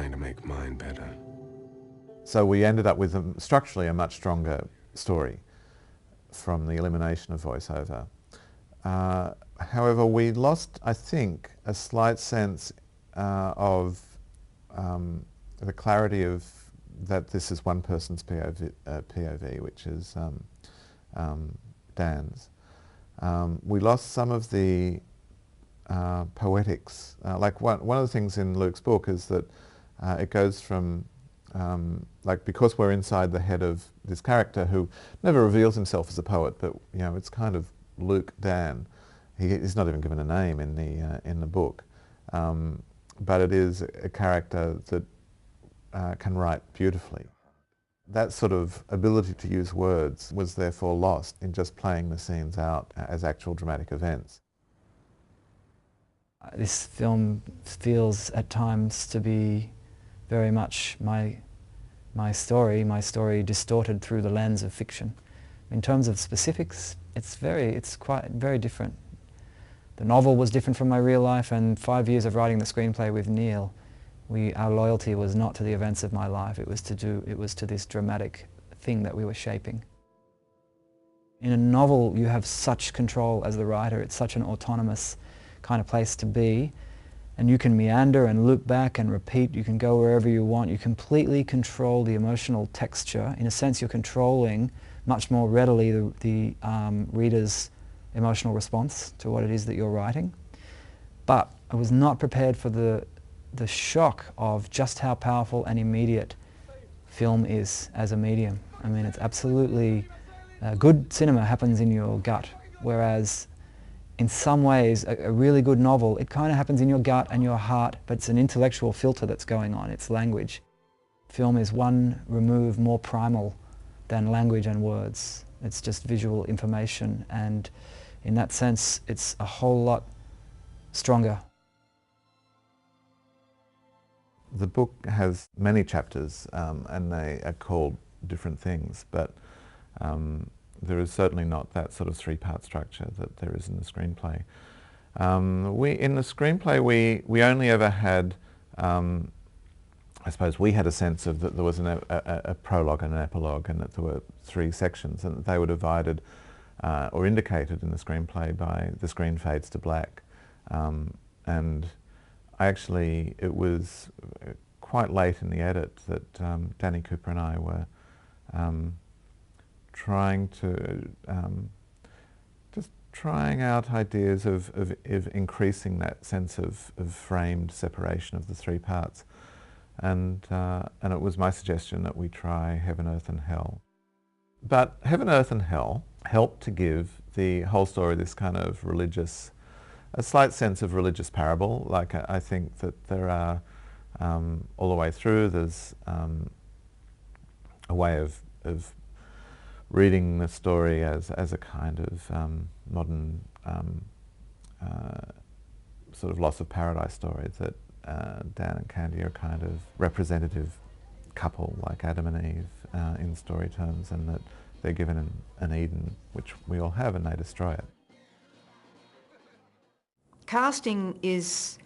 trying to make mine better. So we ended up with structurally a much stronger story from the elimination of voiceover. However, we lost, I think, a slight sense of the clarity of that this is one person's POV, which is Dan's. We lost some of the poetics. Like one of the things in Luke's book is that it goes from like, because we're inside the head of this character who never reveals himself as a poet, but you know, it's kind of Luke Dan. He's not even given a name in the book, but it is a character that can write beautifully. That sort of ability to use words was therefore lost in just playing the scenes out as actual dramatic events. This film feels at times to be very much my story distorted through the lens of fiction. In terms of specifics, it's quite very different. The novel was different from my real life, and 5 years of writing the screenplay with Neil, our loyalty was not to the events of my life, it was to this dramatic thing that we were shaping. In a novel, you have such control as the writer, it's such an autonomous kind of place to be, and you can meander and loop back and repeat, you can go wherever you want, you completely control the emotional texture. In a sense, you're controlling much more readily the reader's emotional response to what it is that you're writing. But I was not prepared for the shock of just how powerful and immediate film is as a medium. I mean, it's absolutely, good cinema happens in your gut, whereas in some ways a really good novel, it kind of happens in your gut and your heart, but it's an intellectual filter that's going on, it's language. Film is one remove more primal than language and words. It's just visual information, and in that sense it's a whole lot stronger. The book has many chapters and they are called different things, but there is certainly not that sort of three-part structure that there is in the screenplay. In the screenplay we only ever had, I suppose we had a sense of that there was a prologue and an epilogue, and that there were three sections, and that they were divided or indicated in the screenplay by the screen fades to black. And it was quite late in the edit that Danny Cooper and I were trying out ideas of increasing that sense of framed separation of the three parts. And it was my suggestion that we try Heaven, Earth and Hell. But Heaven, Earth and Hell helped to give the whole story this kind of a slight sense of religious parable. Like I think that there are, all the way through, there's a way of reading the story as a kind of modern sort of loss of paradise story, that Dan and Candy are a kind of representative couple like Adam and Eve in story terms, and that they're given an Eden, which we all have, and they destroy it. Casting is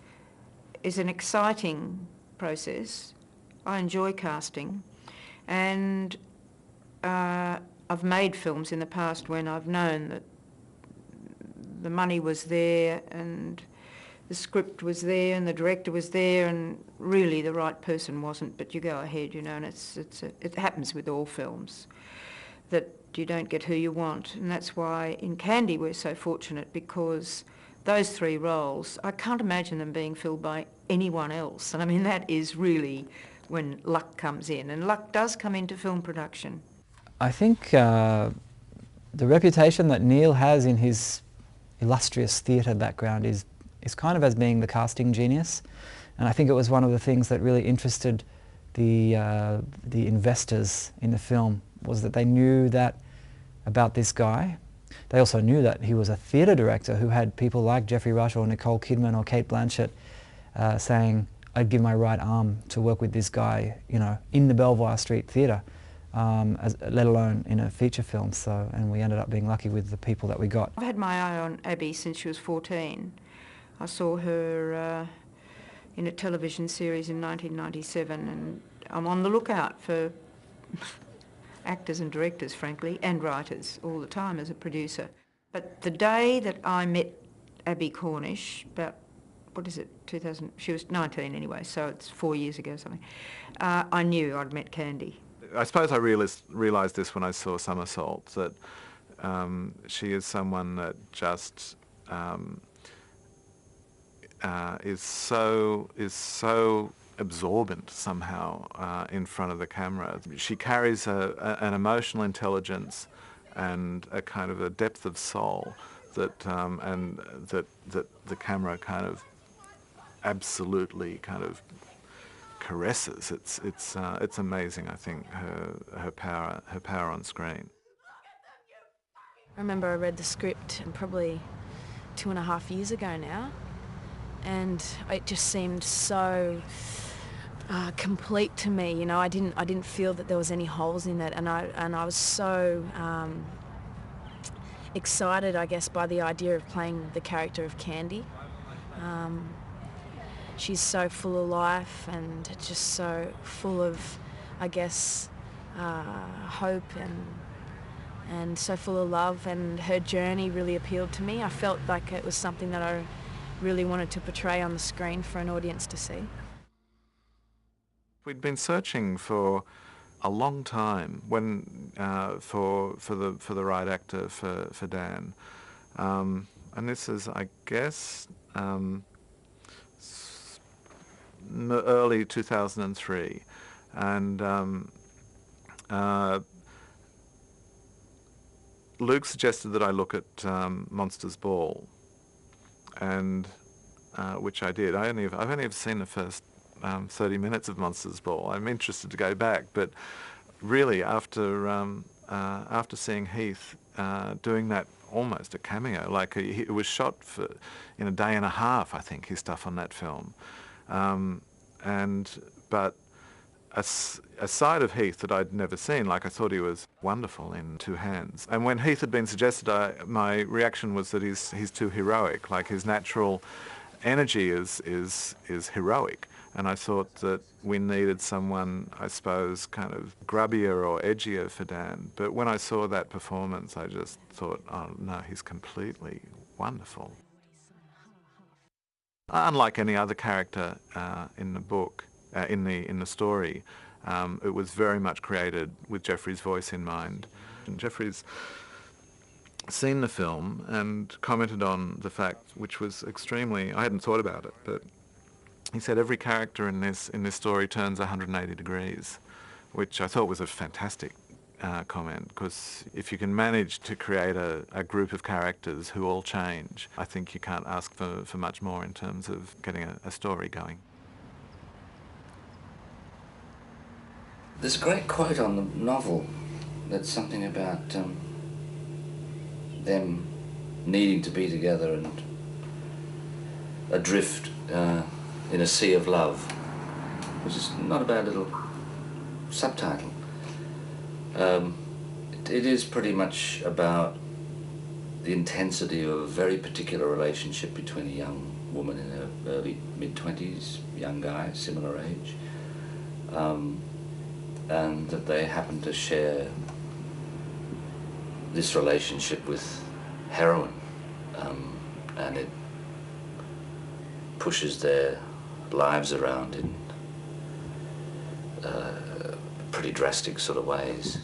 an exciting process. I enjoy casting, and I've made films in the past when I've known that the money was there and the script was there and the director was there, and really the right person wasn't, but you go ahead, you know, and it happens with all films, that you don't get who you want. And that's why in Candy we're so fortunate, because those three roles, I can't imagine them being filled by anyone else. And I mean, that is really when luck comes in, and luck does come into film production. I think the reputation that Neil has in his illustrious theatre background is kind of as being the casting genius, and I think it was one of the things that really interested the investors in the film, was that they knew that about this guy. They also knew that he was a theatre director who had people like Jeffrey Rush or Nicole Kidman or Kate Blanchett saying, I'd give my right arm to work with this guy, you know, in the Belvoir Street Theatre, let alone in a feature film. So, and we ended up being lucky with the people that we got. I've had my eye on Abby since she was 14. I saw her in a television series in 1997, and I'm on the lookout for actors and directors, frankly, and writers all the time as a producer. But the day that I met Abby Cornish, about, 2000, she was 19 anyway, so it's 4 years ago or something, I knew I'd met Candy. I suppose I realised this when I saw Somersault, that she is someone that just is so absorbent somehow in front of the camera. She carries an emotional intelligence and a kind of a depth of soul that that the camera kind of absolutely kind of caresses. It's amazing, I think, her power on screen. I remember I read the script probably 2.5 years ago now, and it just seemed so complete to me. You know, I didn't feel that there was any holes in it, and I was so excited, I guess, by the idea of playing the character of Candy. She's so full of life and just so full of, I guess, hope and so full of love, and her journey really appealed to me. I felt like it was something that I really wanted to portray on the screen for an audience to see. We'd been searching for a long time when for the right actor for Dan, and this is, I guess, early 2003, and Luke suggested that I look at Monsters Ball, and which I did. I've only ever seen the first 30 minutes of Monsters Ball. I'm interested to go back, but really after seeing Heath doing that, almost a cameo, like it was shot in a day and a half, I think, his stuff on that film, but a side of Heath that I'd never seen. Like, I thought he was wonderful in Two Hands. And when Heath had been suggested, my reaction was that he's too heroic. Like, his natural energy is heroic. And I thought that we needed someone, I suppose, kind of grubbier or edgier for Dan. But when I saw that performance, I just thought, oh no, he's completely wonderful. Unlike any other character in the book, in the story, it was very much created with Jeffrey's voice in mind. And Jeffrey's seen the film and commented on the fact, which was extremely, I hadn't thought about it, but he said every character in this story turns 180 degrees, which I thought was a fantastic comment, because if you can manage to create a group of characters who all change, I think you can't ask for much more in terms of getting a story going. There's a great quote on the novel that's something about them needing to be together and adrift in a sea of love, which is not a bad little subtitle. It is pretty much about the intensity of a very particular relationship between a young woman in her early mid-20s, young guy, similar age, and that they happen to share this relationship with heroin, and it pushes their lives around in pretty drastic sort of ways.